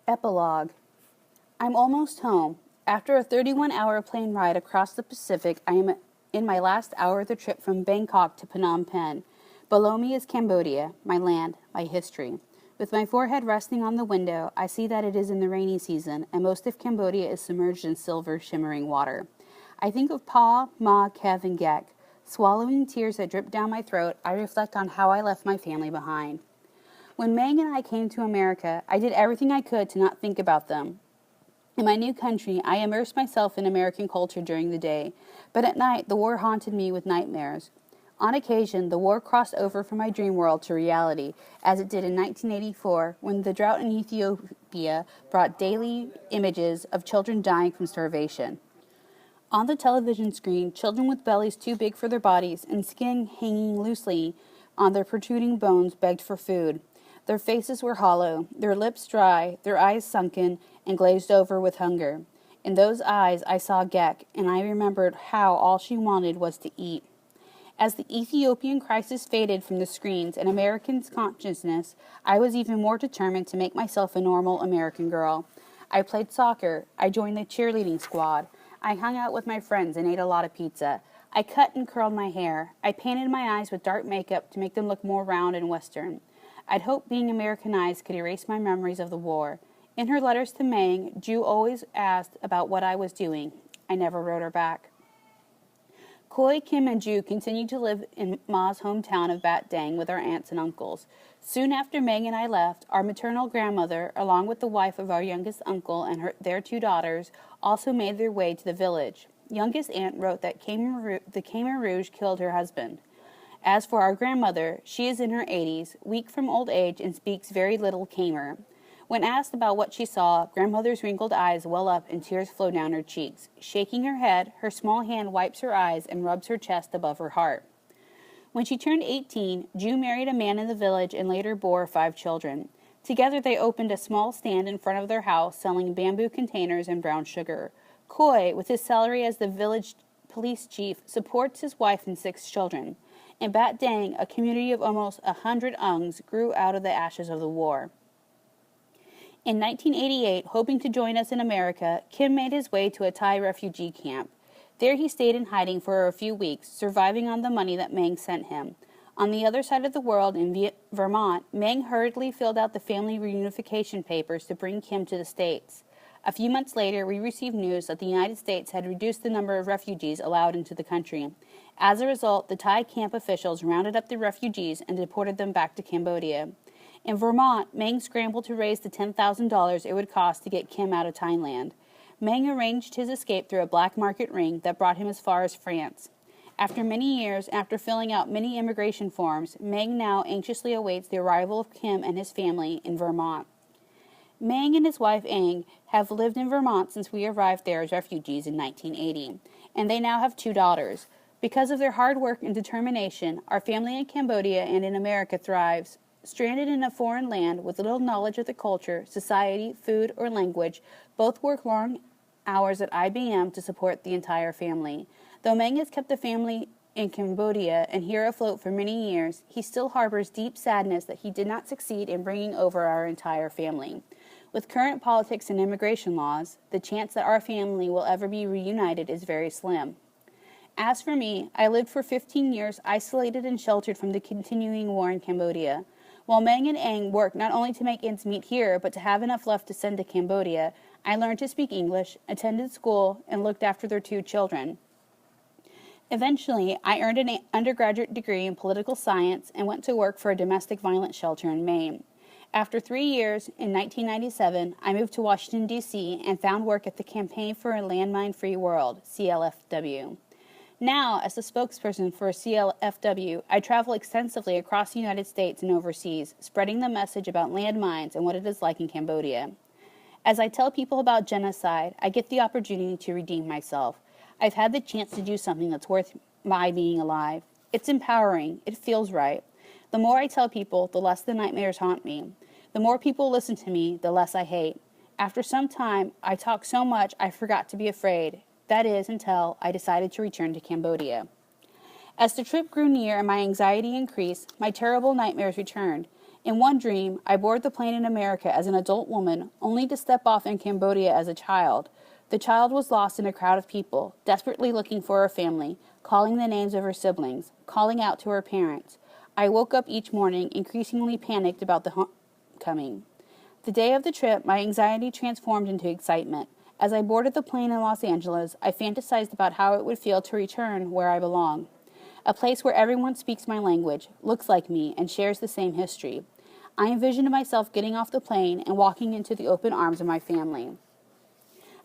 Epilogue. I'm almost home. After a 31-hour plane ride across the Pacific, I am in my last hour of the trip from Bangkok to Phnom Penh. Below me is Cambodia, my land, my history. With my forehead resting on the window, I see that it is in the rainy season, and most of Cambodia is submerged in silver, shimmering water. I think of Pa, Ma, Kev, and Gek. Swallowing tears that drip down my throat, I reflect on how I left my family behind. When Meg and I came to America, I did everything I could to not think about them. In my new country, I immersed myself in American culture during the day, but at night the war haunted me with nightmares. On occasion, the war crossed over from my dream world to reality, as it did in 1984 when the drought in Ethiopia brought daily images of children dying from starvation. On the television screen, children with bellies too big for their bodies and skin hanging loosely on their protruding bones begged for food. Their faces were hollow, their lips dry, their eyes sunken and glazed over with hunger. In those eyes I saw Gek, and I remembered how all she wanted was to eat. As the Ethiopian crisis faded from the screens and American consciousness, I was even more determined to make myself a normal American girl. I played soccer, I joined the cheerleading squad, I hung out with my friends and ate a lot of pizza. I cut and curled my hair, I painted my eyes with dark makeup to make them look more round and Western. I'd hoped being Americanized could erase my memories of the war. In her letters to Mang, Ju always asked about what I was doing. I never wrote her back. Koi, Kim, and Ju continued to live in Ma's hometown of Bat Dang with our aunts and uncles. Soon after Meg and I left, our maternal grandmother, along with the wife of our youngest uncle and their two daughters, also made their way to the village. Youngest aunt wrote that the Khmer Rouge killed her husband. As for our grandmother, she is in her 80s, weak from old age, and speaks very little Khmer. When asked about what she saw, grandmother's wrinkled eyes well up and tears flow down her cheeks. Shaking her head, her small hand wipes her eyes and rubs her chest above her heart. When she turned 18, Ju married a man in the village and later bore 5 children. Together they opened a small stand in front of their house selling bamboo containers and brown sugar. Koi, with his salary as the village police chief, supports his wife and 6 children. In Bat Dang, a community of almost 100 Ungs grew out of the ashes of the war. In 1988, hoping to join us in America, Kim made his way to a Thai refugee camp. There he stayed in hiding for a few weeks, surviving on the money that Mang sent him. On the other side of the world, in Vermont, Mang hurriedly filled out the family reunification papers to bring Kim to the States. A few months later, we received news that the United States had reduced the number of refugees allowed into the country. As a result, the Thai camp officials rounded up the refugees and deported them back to Cambodia. In Vermont, Mang scrambled to raise the $10,000 it would cost to get Kim out of Thailand. Mang arranged his escape through a black market ring that brought him as far as France. After many years, after filling out many immigration forms, Mang now anxiously awaits the arrival of Kim and his family in Vermont. Mang and his wife Ang have lived in Vermont since we arrived there as refugees in 1980, and they now have 2 daughters. Because of their hard work and determination, our family in Cambodia and in America thrives. Stranded in a foreign land with little knowledge of the culture, society, food, or language, both work long hours at IBM to support the entire family. Though Mang has kept the family in Cambodia and here afloat for many years, he still harbors deep sadness that he did not succeed in bringing over our entire family. With current politics and immigration laws, the chance that our family will ever be reunited is very slim. As for me, I lived for 15 years isolated and sheltered from the continuing war in Cambodia. While Mang and Ang worked not only to make ends meet here, but to have enough left to send to Cambodia, I learned to speak English, attended school, and looked after their 2 children. Eventually, I earned an undergraduate degree in political science and went to work for a domestic violence shelter in Maine. After 3 years, in 1997, I moved to Washington, D.C. and found work at the Campaign for a Landmine-Free World, CLFW. Now, as the spokesperson for CLFW, I travel extensively across the United States and overseas, spreading the message about landmines and what it is like in Cambodia. As I tell people about genocide, I get the opportunity to redeem myself. I've had the chance to do something that's worth my being alive. It's empowering. It feels right. The more I tell people, the less the nightmares haunt me. The more people listen to me, the less I hate. After some time, I talked so much I forgot to be afraid. That is, until I decided to return to Cambodia. As the trip grew near and my anxiety increased, my terrible nightmares returned. In one dream, I board the plane in America as an adult woman, only to step off in Cambodia as a child. The child was lost in a crowd of people, desperately looking for her family, calling the names of her siblings, calling out to her parents. I woke up each morning, increasingly panicked about the homecoming. The day of the trip, my anxiety transformed into excitement. As I boarded the plane in Los Angeles, I fantasized about how it would feel to return where I belong. A place where everyone speaks my language, looks like me, and shares the same history. I envisioned myself getting off the plane and walking into the open arms of my family.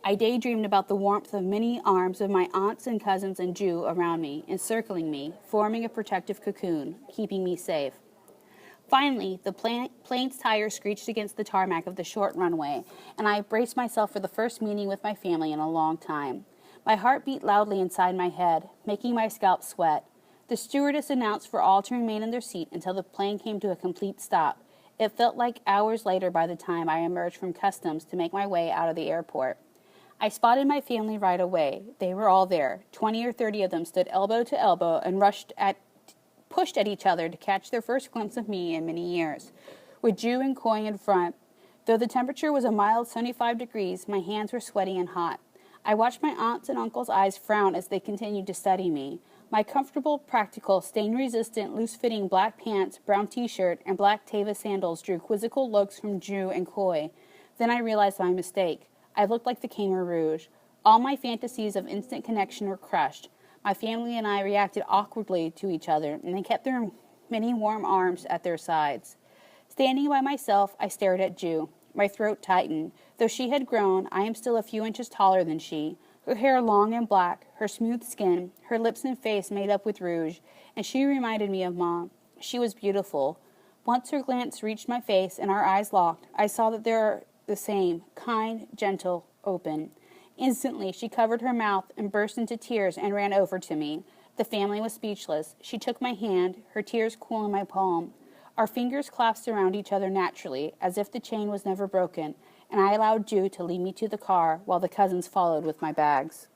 I daydreamed about the warmth of many arms of my aunts and cousins and Jew around me, encircling me, forming a protective cocoon, keeping me safe. Finally, the plane's tires screeched against the tarmac of the short runway, and I braced myself for the first meeting with my family in a long time. My heart beat loudly inside my head, making my scalp sweat. The stewardess announced for all to remain in their seat until the plane came to a complete stop. It felt like hours later by the time I emerged from customs to make my way out of the airport. I spotted my family right away. They were all there. 20 or 30 of them stood elbow to elbow and pushed at each other to catch their first glimpse of me in many years, with Jew and Khoi in front. Though the temperature was a mild 75 degrees, my hands were sweaty and hot. I watched my aunts and uncles' eyes frown as they continued to study me. My comfortable, practical, stain-resistant, loose-fitting black pants, brown t-shirt, and black Teva sandals drew quizzical looks from Jew and Khoi. Then I realized my mistake. I looked like the Khmer Rouge. All my fantasies of instant connection were crushed. My family and I reacted awkwardly to each other, and they kept their many warm arms at their sides. Standing by myself, I stared at Jew. My throat tightened. Though she had grown, I am still a few inches taller than she. Her hair long and black, her smooth skin, her lips and face made up with rouge, and she reminded me of Mom. She was beautiful. Once her glance reached my face and our eyes locked, I saw that they were the same, kind, gentle, open. Instantly, she covered her mouth and burst into tears and ran over to me. The family was speechless. She took my hand, her tears cool in my palm. Our fingers clasped around each other naturally, as if the chain was never broken, and I allowed Jew to lead me to the car while the cousins followed with my bags.